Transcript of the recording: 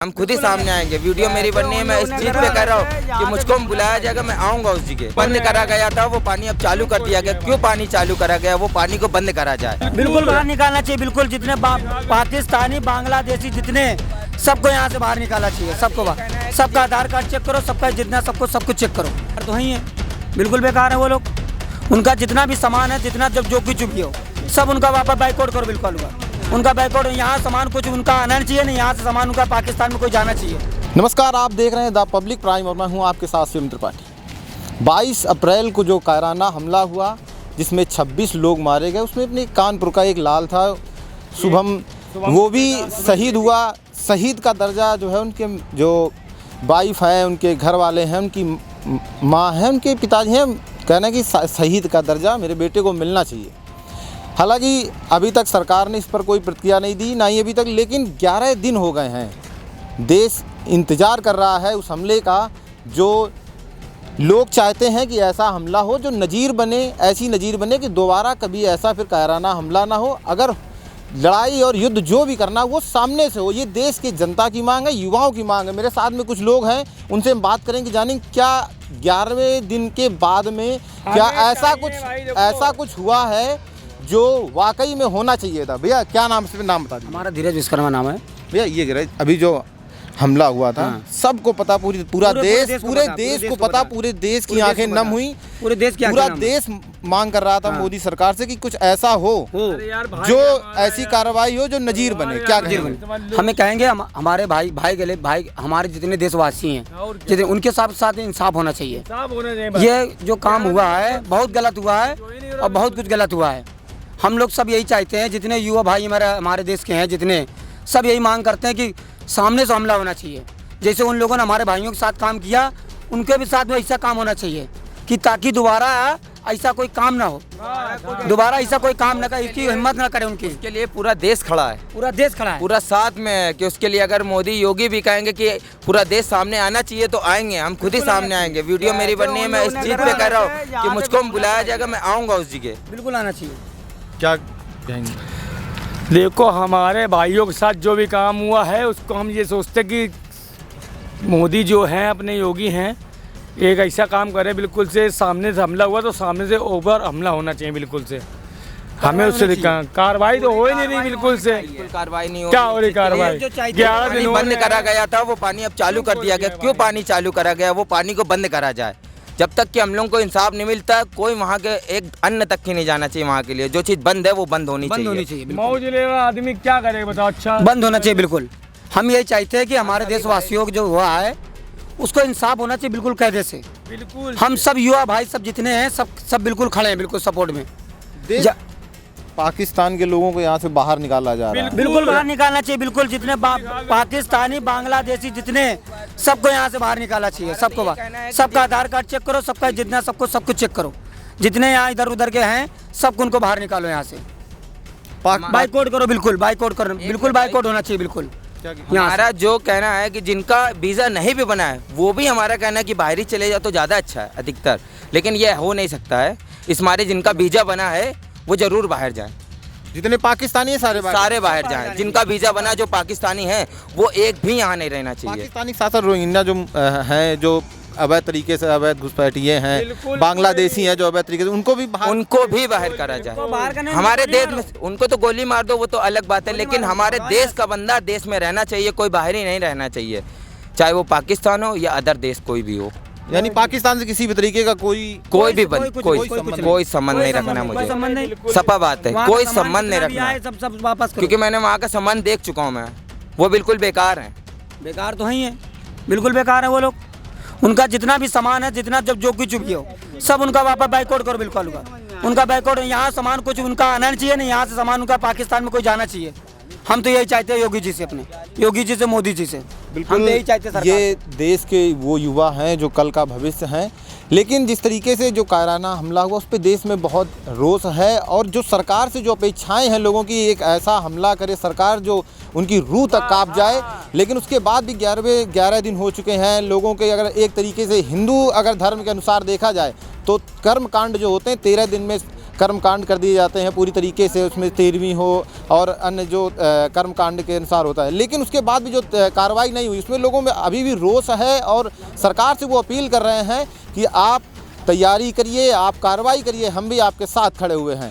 हम खुद ही सामने आएंगे। वीडियो मेरी बननी है, मैं इस चीज पे कह रहा हूँ कि मुझको बुलाया जाएगा, मैं आऊंगा उस जगह। बंद करा गया था वो पानी, अब चालू कर दिया गया। क्यों पानी चालू करा गया? वो पानी को बंद करा जाए। बिल्कुल बाहर निकालना चाहिए। बिल्कुल जितने पाकिस्तानी बांग्लादेशी जितने सबको यहाँ से बाहर निकालना चाहिए। सबको बाहर, सबका आधार कार्ड चेक करो, सबका जितना सबको सब कुछ चेक करो। तो वही है, बिल्कुल बेकार है वो लोग। उनका जितना भी सामान है, जितना जो कुछ भी हो, सब उनका वापस बाइकआउट करो। बिल्कुल उनका बाइकआउट। यहाँ सामान कुछ उनका आना चाहिए नहीं, यहाँ से सामान उनका पाकिस्तान में कोई जाना चाहिए। नमस्कार, आप देख रहे हैं द पब्लिक प्राइम और मैं हूं आपके साथ शिव त्रिपाठी। 22 अप्रैल को जो कायराना हमला हुआ जिसमें 26 लोग मारे गए, उसमें अपने कानपुर का एक लाल था शुभम, वो भी शहीद हुआ। शहीद का दर्जा जो है उनके जो वाइफ है, उनके घर वाले हैं, उनकी माँ है, उनके पिताजी हैं, कहना कि शहीद का दर्जा मेरे बेटे को मिलना चाहिए। हालांकि अभी तक सरकार ने इस पर कोई प्रतिक्रिया नहीं दी, ना ही अभी तक, लेकिन 11 दिन हो गए हैं। देश इंतज़ार कर रहा है उस हमले का जो लोग चाहते हैं कि ऐसा हमला हो जो नज़ीर बने, ऐसी नज़ीर बने कि दोबारा कभी ऐसा फिर कायराना हमला ना हो। अगर लड़ाई और युद्ध जो भी करना वो सामने से हो। ये देश की जनता की मांग है, युवाओं की मांग है। मेरे साथ में कुछ लोग हैं, उनसे हम बात करेंगे, जानेंगे क्या 11वें दिन के बाद में क्या ऐसा कुछ हुआ है जो वाकई में होना चाहिए था। भैया क्या नाम से नाम बता दीजिए। हमारा धीरज विश्वकर्मा नाम है। भैया ये अभी जो हमला हुआ था, सबको पता, पूरा देश को पता, पूरे देश की आंखें नम हुई। पूरे देश की पूरा देश मांग कर रहा था मोदी सरकार से कि कुछ ऐसा हो जो ऐसी कार्रवाई हो जो नजीर बने। क्या कहेंगे? हमें कहेंगे हमारे भाई हमारे जितने देशवासी हैं, जितने उनके साथ इंसाफ होना चाहिए। ये जो काम हुआ है बहुत गलत हुआ है और बहुत कुछ गलत हुआ है। हम लोग सब यही चाहते हैं, जितने युवा भाई हमारे देश के हैं, जितने सब यही मांग करते हैं कि सामने से हमला होना चाहिए। जैसे उन लोगों ने हमारे भाइयों के साथ काम किया, उनके भी साथ में ऐसा काम होना चाहिए कि ताकि दोबारा ऐसा कोई काम ना हो, दोबारा ऐसा कोई काम ना करे, इसकी हिम्मत ना करे उनकी। उसके लिए पूरा देश खड़ा है, पूरा देश खड़ा है, पूरा साथ में है कि उसके लिए अगर मोदी योगी भी कहेंगे कि पूरा देश सामने आना चाहिए तो आएंगे। हम खुद ही सामने आएंगे। वीडियो मेरी बननी है, मैं इस चीज पे कह रहा हूँ कि मुझको बुलाया जाएगा, मैं आऊँगा उस जगह। बिल्कुल आना चाहिए। क्या कहेंगे? देखो, हमारे भाइयों के साथ जो भी काम हुआ है उसको हम ये सोचते कि मोदी जो हैं, अपने योगी हैं, एक ऐसा काम करे बिल्कुल से सामने से हमला हुआ तो सामने से ओवर हमला होना चाहिए। बिल्कुल से हमें उससे कार्रवाई तो हो ही नहीं रही, बिल्कुल से कार्रवाई नहीं हो। क्या हो रही कार्रवाई? 11 दिन बंद करा गया था वो पानी, अब चालू कर दिया गया। क्यों पानी चालू करा गया? वो पानी को बंद करा जाए। जब तक कि हम लोगों को इंसाफ नहीं मिलता, कोई वहाँ के एक अन्न तक ही नहीं जाना चाहिए। वहाँ के लिए जो चीज़ बंद है वो बंद होनी चाहिए। मौज लेगा आदमी क्या करेगा बताओ? अच्छा, बंद होना चाहिए बिल्कुल। हम यही चाहते हैं कि हमारे देशवासियों को जो हुआ है उसको इंसाफ होना चाहिए, बिल्कुल कायदे से। बिल्कुल हम सब युवा भाई सब जितने हैं, सब बिल्कुल खड़े हैं, बिल्कुल सपोर्ट में। पाकिस्तान के लोगों को यहाँ से बाहर निकाला जा रहा है। बिल्कुल बाहर निकालना चाहिए। बिल्कुल जितने पाकिस्तानी बांग्लादेशी जितने सबको यहाँ से बाहर निकालना चाहिए। सबको बाहर, सबका आधार कार्ड चेक करो, सबका जितना सबको सब कुछ चेक करो। जितने यहाँ इधर उधर के हैं सबको उनको बाहर निकालो यहाँ से। बाइकआउट करो, बिल्कुल बाइकआउट करो, बिल्कुल बाइकआउट होना चाहिए। बिल्कुल हमारा जो कहना है कि जिनका वीज़ा नहीं भी बना है वो भी हमारा कहना है कि बाहर ही चले जाओ तो ज़्यादा अच्छा है अधिकतर। लेकिन ये हो नहीं सकता है। इस मारे जिनका वीज़ा बना है वो जरूर बाहर जाएं। जितने पाकिस्तानी है सारे बाहर जाएं। जिनका वीज़ा बना, जो पाकिस्तानी है, वो एक भी यहाँ नहीं रहना चाहिए। पाकिस्तानी शासन रोहिंग्या जो हैं, जो अवैध तरीके से अवैध घुसपैठिए हैं, बांग्लादेशी हैं जो अवैध तरीके से, उनको भी बाहर करा जाए। हमारे देश में उनको तो गोली मार दो, वो तो अलग बात है, लेकिन हमारे देश का बंदा देश में रहना चाहिए, कोई बाहर ही नहीं रहना चाहिए, चाहे वो पाकिस्तान हो या अदर देश कोई भी हो। यानी पाकिस्तान से किसी भी तरीके का कोई संबंध नहीं रखना मुझे। सपा बात है, कोई संबंध नहीं रखना, सब वापस, क्योंकि मैंने वहाँ का संबंध देख चुका हूँ। मैं वो बिल्कुल बेकार है। बेकार तो ही है, बिल्कुल बेकार है वो लोग। उनका जितना भी सामान है, जितना जो कुछ भी हो, सब उनका वापस बाइकआउट करो। बिल्कुल उनका बाइकआउट। यहाँ सामान कुछ उनका आना चाहिए नहीं, यहाँ से सामान उनका पाकिस्तान में कोई जाना चाहिए। हम तो यही चाहते हैं योगी जी से, अपने योगी जी से, मोदी जी से। बिल्कुल यही चाहते हैं। ये देश के वो युवा हैं जो कल का भविष्य हैं, लेकिन जिस तरीके से जो कायराना हमला हुआ उस पर देश में बहुत रोष है। और जो सरकार से जो अपेक्षाएं हैं लोगों की, एक ऐसा हमला करे सरकार जो उनकी रूह तक कांप जाए। लेकिन उसके बाद भी 11 दिन हो चुके हैं। लोगों के अगर एक तरीके से हिंदू अगर धर्म के अनुसार देखा जाए तो कर्म कांड जो होते हैं 13 दिन में कर्मकांड कर दिए जाते हैं पूरी तरीके से, उसमें 13वीं हो और अन्य जो कर्मकांड के अनुसार होता है, लेकिन उसके बाद भी जो कार्रवाई नहीं हुई, उसमें लोगों में अभी भी रोष है और सरकार से वो अपील कर रहे हैं कि आप तैयारी करिए, आप कार्रवाई करिए, हम भी आपके साथ खड़े हुए हैं।